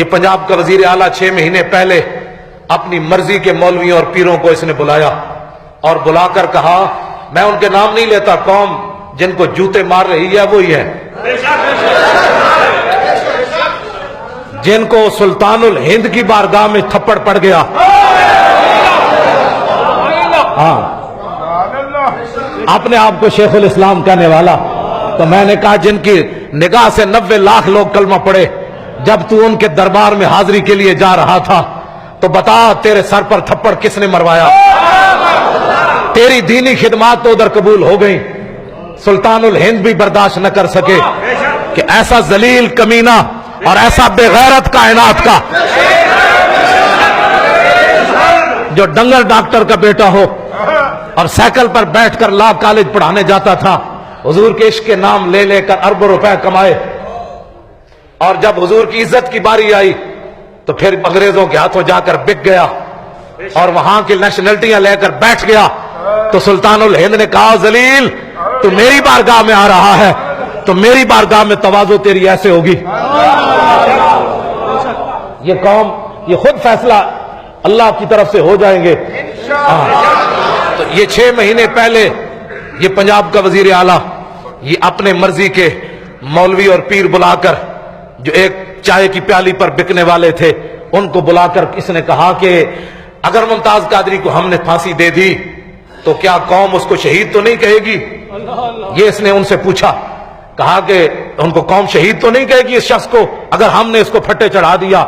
یہ پنجاب کا وزیر اعلیٰ 6 مہینے پہلے اپنی مرضی کے مولویوں اور پیروں کو اس نے بلایا اور بلا کر کہا میں ان کے نام نہیں لیتا، قوم جن کو جوتے مار رہی ہے وہی ہے، جن کو سلطان الہند کی بارگاہ میں تھپڑ پڑ گیا، ہاں اپنے آپ کو شیخ الاسلام کہنے والا، تو میں نے کہا جن کی نگاہ سے 90 لاکھ لوگ کلمہ پڑے، جب تو ان کے دربار میں حاضری کے لیے جا رہا تھا تو بتا تیرے سر پر تھپڑ کس نے مروایا؟ تیری دینی خدمات تو ادھر قبول ہو گئی، سلطان الہند بھی برداشت نہ کر سکے کہ ایسا ذلیل کمینہ اور ایسا بے غیرت کائنات کا جو ڈنگر ڈاکٹر کا بیٹا ہو اور سائیکل پر بیٹھ کر لا کالج پڑھانے جاتا تھا، حضور کے عشق کے نام لے لے کر اربوں روپے کمائے، اور جب حضور کی عزت کی باری آئی تو پھر انگریزوں کے ہاتھوں جا کر بک گیا اور وہاں کی نیشنلٹیاں لے کر بیٹھ گیا، تو سلطان الہند نے کہا ذلیل تو میری بارگاہ میں آ رہا ہے تو میری بارگاہ میں تواضع تیری ایسے ہوگی۔ یہ قوم یہ خود فیصلہ اللہ کی طرف سے ہو جائیں گے۔ تو یہ 6 مہینے پہلے یہ پنجاب کا وزیر اعلیٰ یہ اپنے مرضی کے مولوی اور پیر بلا کر جو ایک چائے کی پیالی پر بکنے والے تھے ان کو بلا کر اس نے کہا کہ اگر ممتاز قادری کو ہم نے پھانسی دے دی تو کیا قوم اس کو شہید تو نہیں کہے گی؟ یہ اس نے ان سے پوچھا، کہا کہ ان کو قوم شہید تو نہیں کہے گی اس شخص کو اگر ہم نے اس کو پھٹے چڑھا دیا؟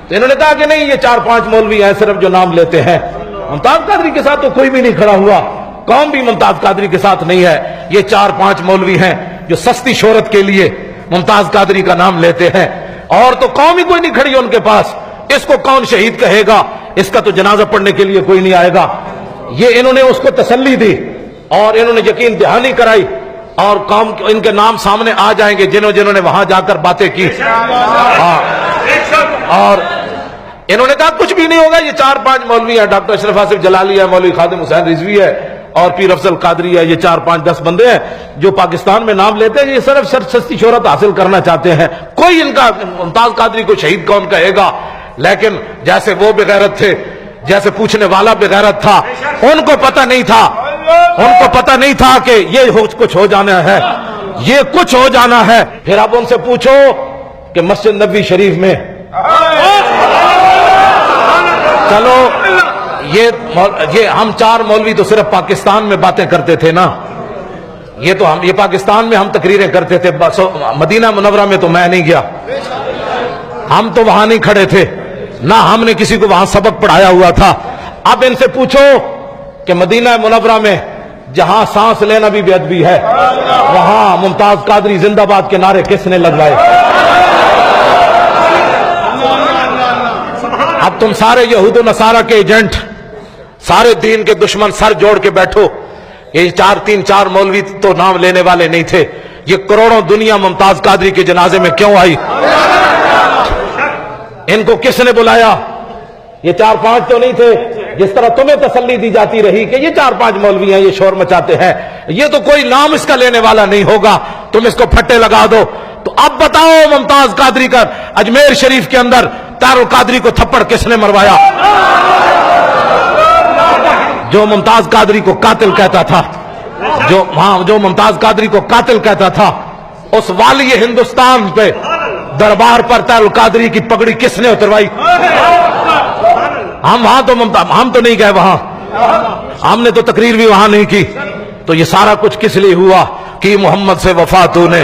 تو انہوں نے کہا کہ نہیں، یہ 4-5 مولوی ہیں صرف جو نام لیتے ہیں، ممتاز قادری کے ساتھ تو کوئی بھی نہیں کھڑا ہوا، قوم بھی ممتاز قادری کے ساتھ نہیں ہے، یہ 4-5 مولوی ہیں جو سستی شہرت کے لیے ممتاز قادری کا نام لیتے ہیں، اور تو قوم ہی کوئی نہیں کھڑی ان کے پاس، اس کو کون شہید کہے گا؟ اس کا تو جنازہ پڑھنے کے لیے کوئی نہیں آئے گا۔ یہ انہوں نے اس کو تسلی دی اور انہوں نے یقین دہانی کرائی، اور قوم ان کے نام سامنے آ جائیں گے جنہوں نے وہاں جا کر باتیں کی، اور انہوں نے کہا کچھ بھی نہیں ہوگا، یہ 4-5 مولوی ہیں، ڈاکٹر اشرف آصف جلالی ہے، مولوی خادم حسین رضوی ہے اور پیر افضل قادری ہے، یہ 4-5-10 بندے ہیں جو پاکستان میں نام لیتے ہیں، یہ صرف سستی شہرت حاصل کرنا چاہتے ہیں، کوئی ان کا ممتاز قادری کو شہید کون کہے گا؟ لیکن جیسے وہ بغیرت تھے، جیسے پوچھنے والا بغیرت تھا، ان کو پتہ نہیں تھا کہ یہ کچھ ہو جانا ہے، یہ کچھ ہو جانا ہے۔ پھر اب ان سے پوچھو کہ مسجد نبوی شریف میں چلو یہ ہم 4 مولوی تو صرف پاکستان میں باتیں کرتے تھے نا، یہ پاکستان میں ہم تقریریں کرتے تھے، مدینہ منورہ میں تو میں نہیں گیا، ہم تو وہاں نہیں کھڑے تھے، نہ ہم نے کسی کو وہاں سبق پڑھایا ہوا تھا۔ اب ان سے پوچھو کہ مدینہ منورہ میں جہاں سانس لینا بھی بے ادبی ہے، وہاں ممتاز قادری زندہ باد کے نعرے کس نے لگوائے؟ اب تم سارے یہود و نصارہ کے ایجنٹ، سارے دین کے دشمن سر جوڑ کے بیٹھو، یہ 4 مولوی تو نام لینے والے نہیں تھے، یہ کروڑوں دنیا ممتاز قادری کے جنازے میں کیوں آئی؟ ان کو کس نے بلایا؟ یہ 4-5 تو نہیں تھے، جس طرح تمہیں تسلی دی جاتی رہی کہ یہ 4-5 مولوی ہیں، یہ شور مچاتے ہیں، یہ تو کوئی نام اس کا لینے والا نہیں ہوگا، تم اس کو پھٹے لگا دو۔ تو اب بتاؤ ممتاز قادری کا اجمیر شریف کے اندر طاہر القادری کو تھپڑ کس نے مروایا؟ جو ممتاز قادری کو قاتل کہتا تھا، جو ممتاز قادری کو قاتل کہتا تھا، اس والی ہندوستان پہ دربار پر طاہر القادری کی پگڑی کس نے اتروائی؟ ہم تو نہیں گئے وہاں، ہم نے تو تقریر بھی وہاں نہیں کی، تو یہ سارا کچھ کس لیے ہوا کہ محمد سے وفا تو نے